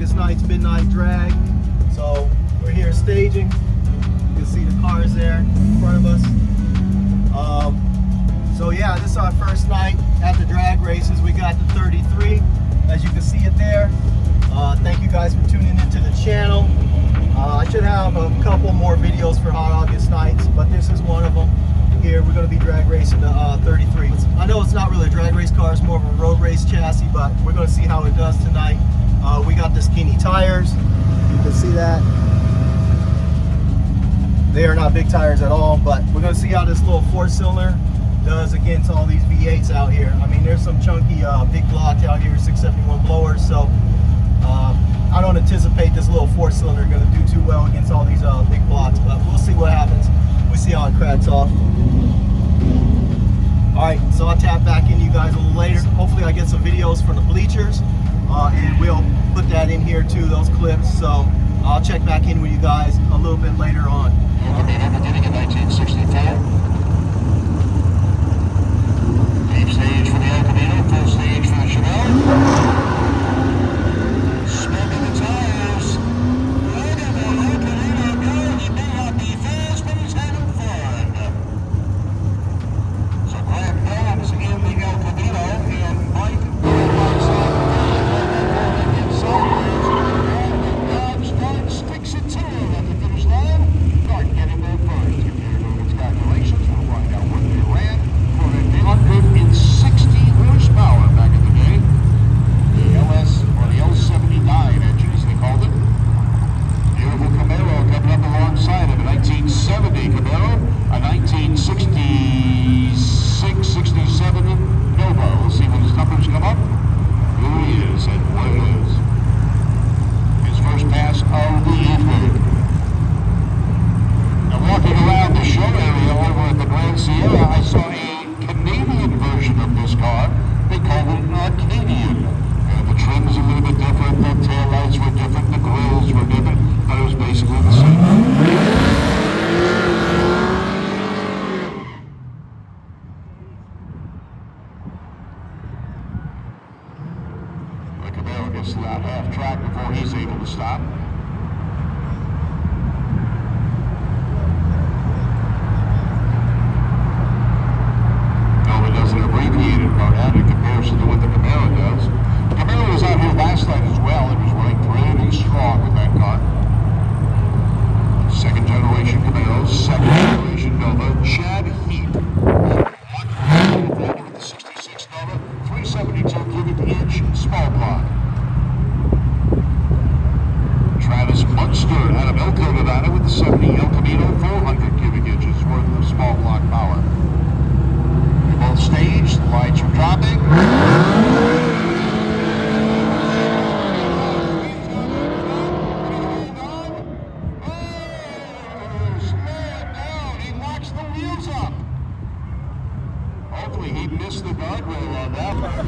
August 9th midnight drag. So we're here staging. You can see the cars there in front of us. So yeah, this is our first night at the drag races. We got the 33, as you can see it there. Thank you guys for tuning into the channel. I should have a couple more videos for hot August nights, but this is one of them. Here we're going to be drag racing the 33. I know it's not really a drag race car, it's more of a road race chassis, but we're going to see how it does tonight. We got the skinny tires. You can see that. They are not big tires at all, but we're going to see how this little 4-cylinder does against all these V8s out here. I mean, there's some chunky big blocks out here, 671 blowers, so I don't anticipate this little 4-cylinder going to do too well against all these big blocks, but we'll see what happens. We'll see how it cracks off. Alright, so I'll tap back in you guys a little later. Hopefully I get some videos from the bleachers, and we'll put that in here too, those clips. So I'll check back in with you guys a little bit later on. Beginning in 1964. Deep stage for the El Camino, full stage for the Chevelle. Smoking the tires. Look at the El Camino go. He may not be fast, but he's having fun. So Grant Bowens in the El Camino and Mike sticks it to him at the finish line. Start getting there first. Computer doing its calculations. We'll find out what they ran for a 160 horsepower back in the day. The LS or the L79 engine, as they called it. Beautiful Camaro coming up alongside of a 1970 Camaro, a 1966, 67 Nova. We'll see when his numbers come up. Who he is and what it is. His first pass of the evening. Now walking around the show area over at the Grand Sierra, I saw a Canadian version of this car. They called it an Arcadian. And the trim's a little bit different, the taillights were different, the grills were different, but it was basically the same. The Camaro gets about half track before he's able to stop. Nova does an abbreviated burnout in comparison to what the Camaro does. The Camaro was out here last night as well. It was running pretty strong with that car. Second generation Camaro, second generation Nova, Chad Heap. With the 66 Nova, 372 cubic inch small block. Travis Munster out of Elko, Nevada with the 70 El Camino, 400 cubic inches worth of small block power. They're both staged, the lights are dropping. Hopefully he missed the guardrail on that one.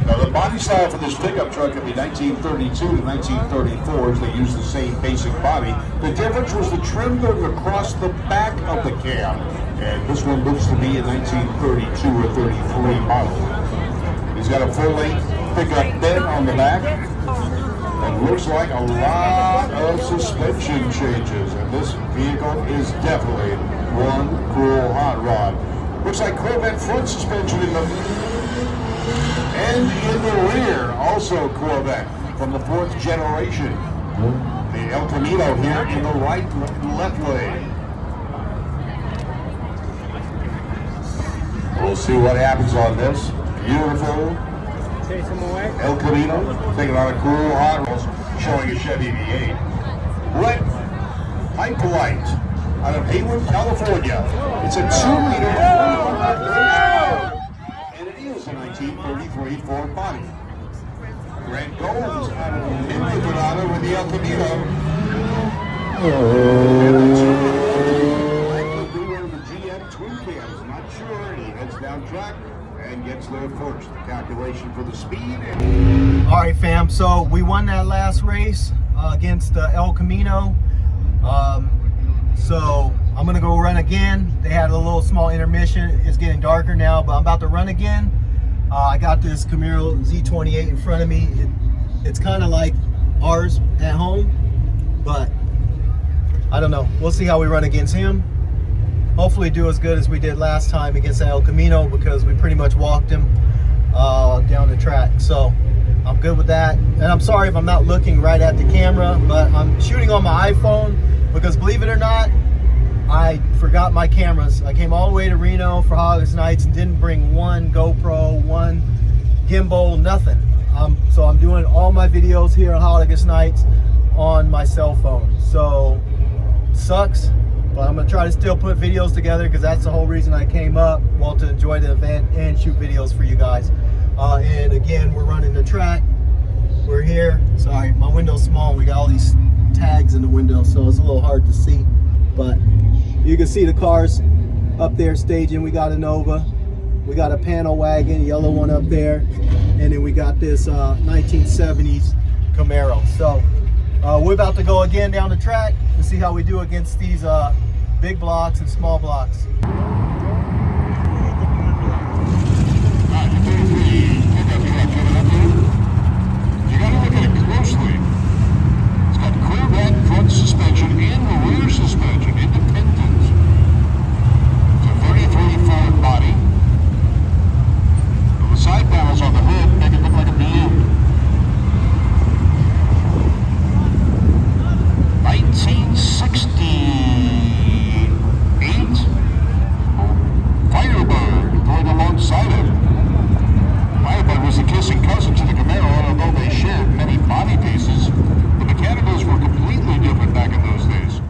Now the body style for this pickup truck could be 1932 to 1934 as they use the same basic body. The difference was the trim going across the back of the cab. And this one looks to be a 1932 or 33 model. He's got a full-length pickup bed on the back. And looks like a lot of suspension changes. And this vehicle is definitely one cool hot rod. Looks like Corvette front suspension in the and in the rear, also Corvette from the 4th generation. The El Camino here in the right and left lane. We'll see what happens on this. Beautiful El Camino, taking on a cool hot rod, showing a Chevy V8. Brett Pipe out of Hayward, California. It's a 2-liter, and it is a 1933 Ford body. Grant Goins out of Hayward, Nevada with the El Camino. The GM twin cams, not sure. He heads down track and gets there first. The calculation for the speed. All right, fam. So we won that last race against El Camino. So I'm gonna go run again. They had a little small intermission. It's getting darker now, but I'm about to run again. I got this Camaro Z28 in front of me. It's kind of like ours at home, but I don't know. We'll see how we run against him. Hopefully do as good as we did last time against El Camino, because we pretty much walked him down the track. So I'm good with that. And I'm sorry if I'm not looking right at the camera, but I'm shooting on my iPhone because, believe it or not, I forgot my cameras. I came all the way to Reno for August Nights and didn't bring one GoPro, one gimbal, nothing. So I'm doing all my videos here on August Nights on my cell phone. So sucks, but I'm gonna try to still put videos together, because that's the whole reason I came up, well, to enjoy the event and shoot videos for you guys. And again, we're running the track. We're here. Sorry, my window's small. We got all these tags in the window, so it's a little hard to see. But you can see the cars up there staging. We got a Nova. We got a panel wagon, yellow one up there. And then we got this 1970s Camaro. So we're about to go again down the track and see how we do against these big blocks and small blocks. You gotta look at it closely. It's got clear back front suspension and rear suspension, independent. It's a 33 Ford body. The side panels on the hood make it look like a BM. 1968 Firebird going alongside it. Firebird was a kissing cousin to the Camaro, and although they shared many body pieces, the mechanicals were completely different back in those days.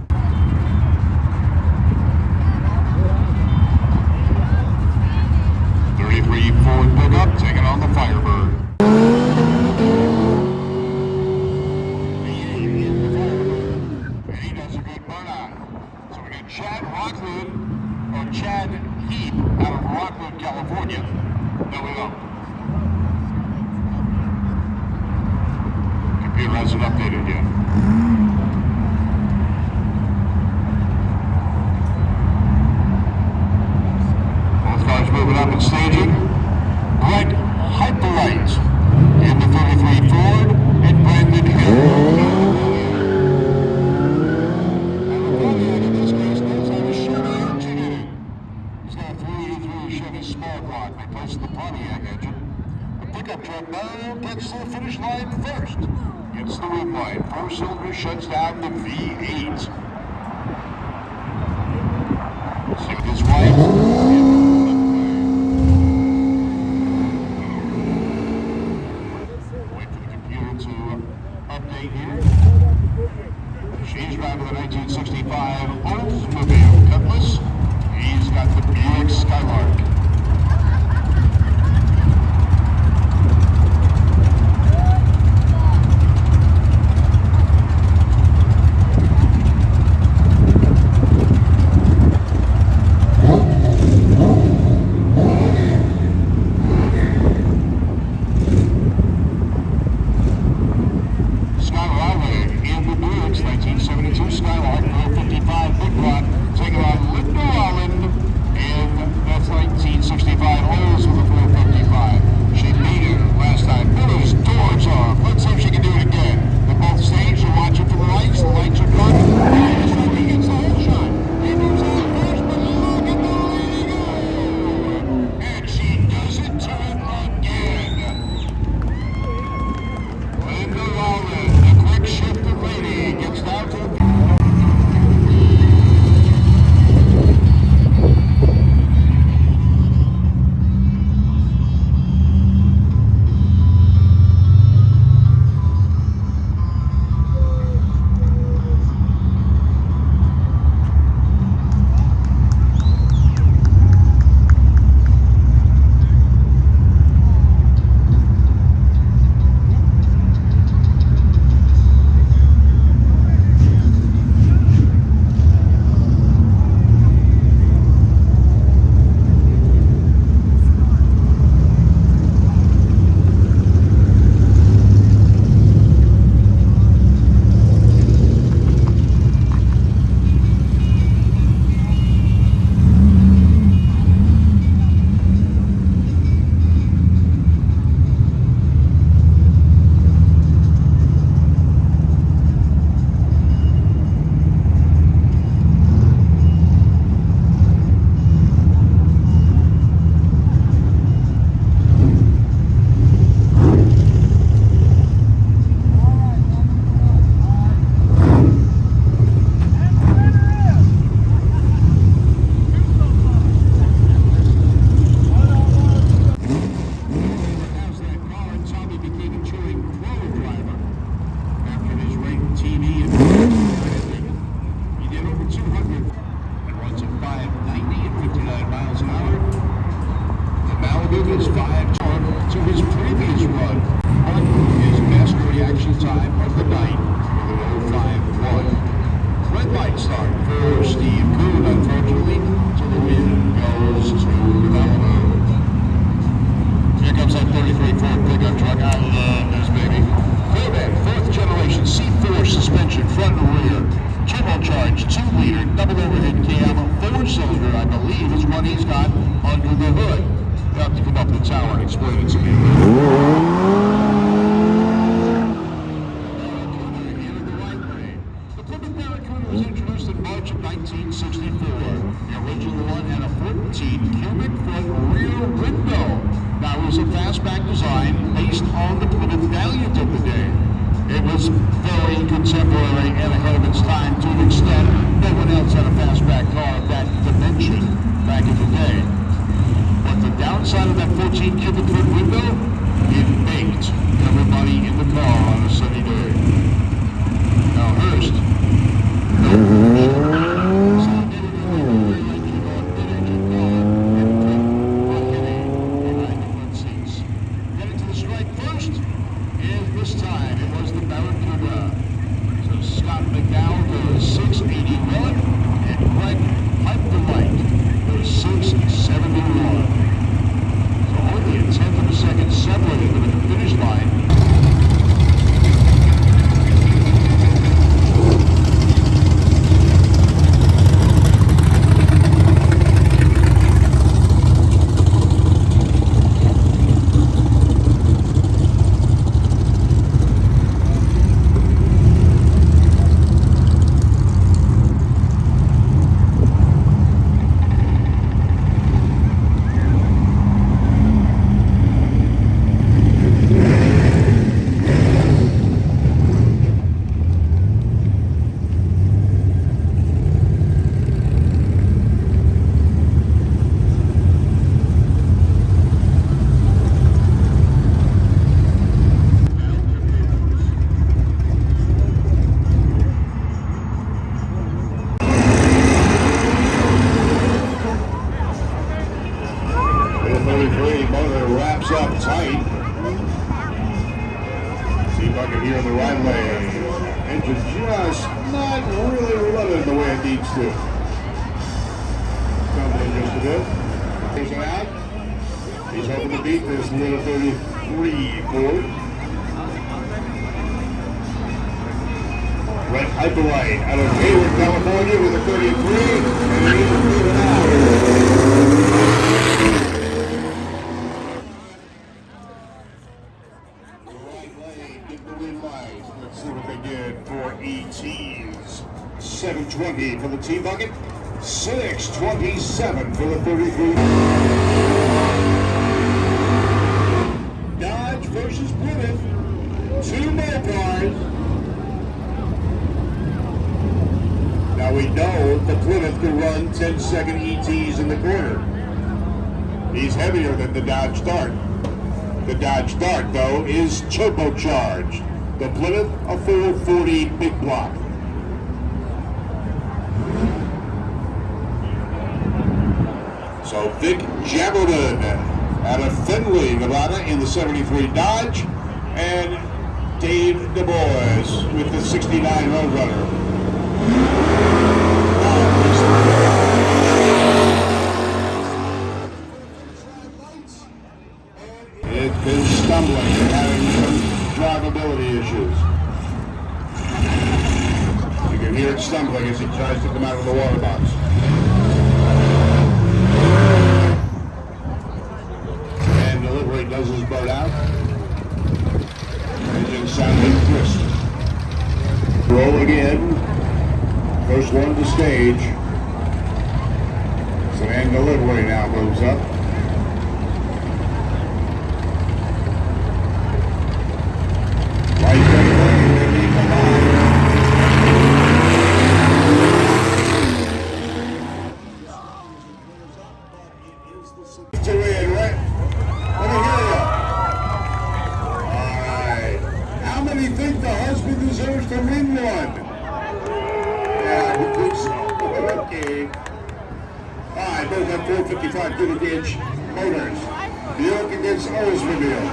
'33 Ford pickup taking on the Firebird. And he does a good burnout. So we got Chad Rockwood, or Chad Heap, out of Rockwood, California. There we go. Computer hasn't updated yet. Both cars moving up and staging. Right Hyperlight in the 33 Ford and Brandon Hill. And the Pontiac in this case knows how to shut the engine in it. He's got a 383 Chevy small block replaced the Pontiac engine. The pickup truck now gets to the finish line first. Gets the rim line. 4 cylinder shuts down the V8. See with his wife. Wait for the computer to update here. She's driving the 1965 Oldsmobile Cutlass. He's got the Buick Skylark. Skylark, 55 Big Rock, taking on Linda Holland, and that's 19 believe is what he's got under the hood. You'll have to come up to the tower and explain it to me. Was introduced in March of 1964. The original one had a 14 cubic foot rear window. Now it was a fastback design based on the Plymouth Valiant of the day. It was very contemporary and ahead of its time to an extent. No one else had a fastback car of that dimension back in the day. But the downside of that 14 cubic foot window, it baked everybody in the car on a sunny day. Now Hurst, getting to the strike first, and this time it was the Barracuda. So Scott McDowell goes 681, and Greg Hyppolite goes 671. So only a tenth of a second separated them at the finish line. Wraps up tight. See if I can hear the right way. Engine just not really running the way it needs to. Stumbling just a bit. Goes out. He's hoping to beat this little 33 Ford. Brett Hyppolite out of Hayward, California with a 33. And he's moving out. Let's see what they did for ETs. 720 for the T-Bucket. 627 for the 33. Dodge versus Plymouth. Two Mopars. Now we know the Plymouth can run 10-second ETs in the corner. He's heavier than the Dodge Dart. The Dodge Dart, though, is turbocharged. The Plymouth, a 440 big block. So Vic Jaberman out of Findlay, Nevada in the 73 Dodge, and Dave Du Bois with the 69 Roadrunner. It's been stumbling and having some drivability issues. You can hear it stumbling as he tries to come out of the water box. And delivery does his boat out. Engine sounding crisp. Roll again. First one to stage. Sedan delivery now moves up. Deserves to win one. Yeah, I think so. Okay. All right, both have 455 cubic inch motors. Buick against Oldsmobile.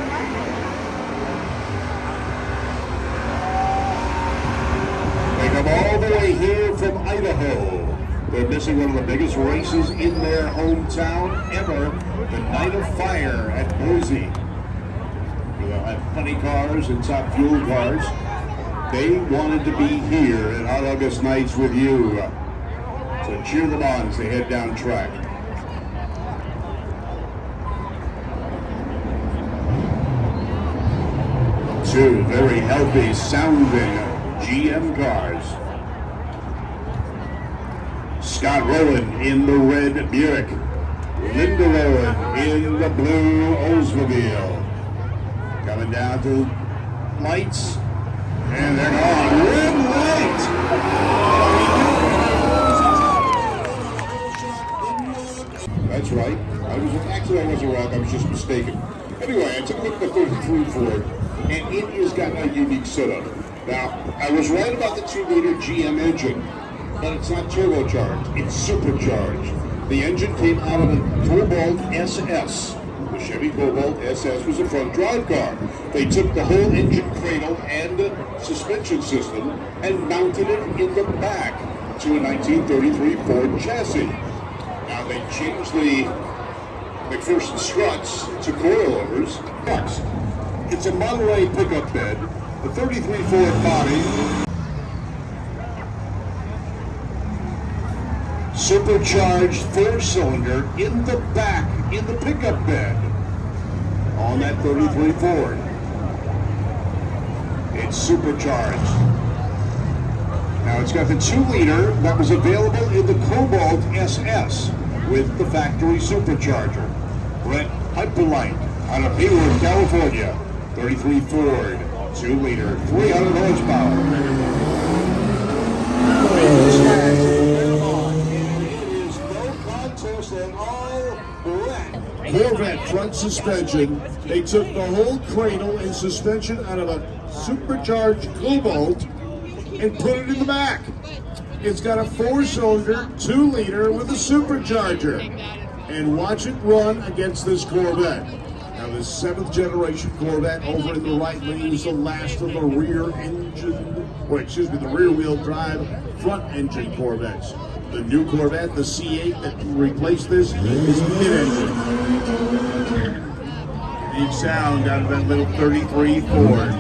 They come all the way here from Idaho. They're missing one of the biggest races in their hometown ever, the Night of Fire at Boise. They'll have funny cars and top fuel cars. They wanted to be here at Hot August Nights with you. So cheer them on as they head down track. Two very healthy sounding GM cars. Scott Rowland in the red Buick. Linda Rowland in the blue Oldsmobile. Coming down to lights. And they're gone. Red light! That's right. I wasn't wrong. I was just mistaken. Anyway, I took a look at the 33 Ford, and it has got a unique setup. Now, I was right about the 2-liter GM engine, but it's not turbocharged. It's supercharged. The engine came out of a Cobalt SS. The Chevy Cobalt SS was a front drive car. They took the whole engine cradle and suspension system and mounted it in the back to a 1933 Ford chassis. Now they changed the McPherson struts to coilovers. Next, it's a Model A pickup bed, the 33 Ford body, supercharged 4-cylinder in the back in the pickup bed on that 33 Ford. It's supercharged. Now it's got the 2-liter that was available in the Cobalt SS with the factory supercharger. Brett Hyperlight out of Hayward, California. 33 Ford, 2-liter, 300 horsepower. Corvette front suspension. They took the whole cradle and suspension out of a supercharged Cobalt and put it in the back. It's got a 4-cylinder, 2-liter with a supercharger. And watch it run against this Corvette. Now this 7th generation Corvette over in the right lane is the last of the rear wheel drive front engine Corvettes. The new Corvette, the C8 that replaced this, is mid-engine. Unique sound out of that little 33 Ford.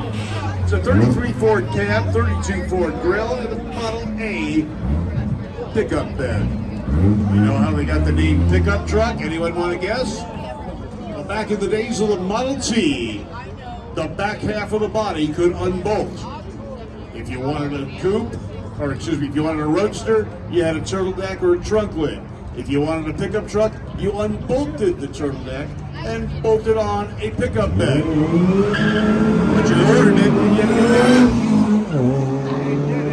It's a 33 Ford cab, 32 Ford grill, and a Model A pickup bed. You know how they got the name pickup truck? Anyone want to guess? Well, back in the days of the Model T, the back half of the body could unbolt. If you wanted a coupe, if you wanted a roadster, you had a turtle deck or a trunk lid. If you wanted a pickup truck, you unbolted the turtle deck and bolted on a pickup bed. But you ordered it, and you had to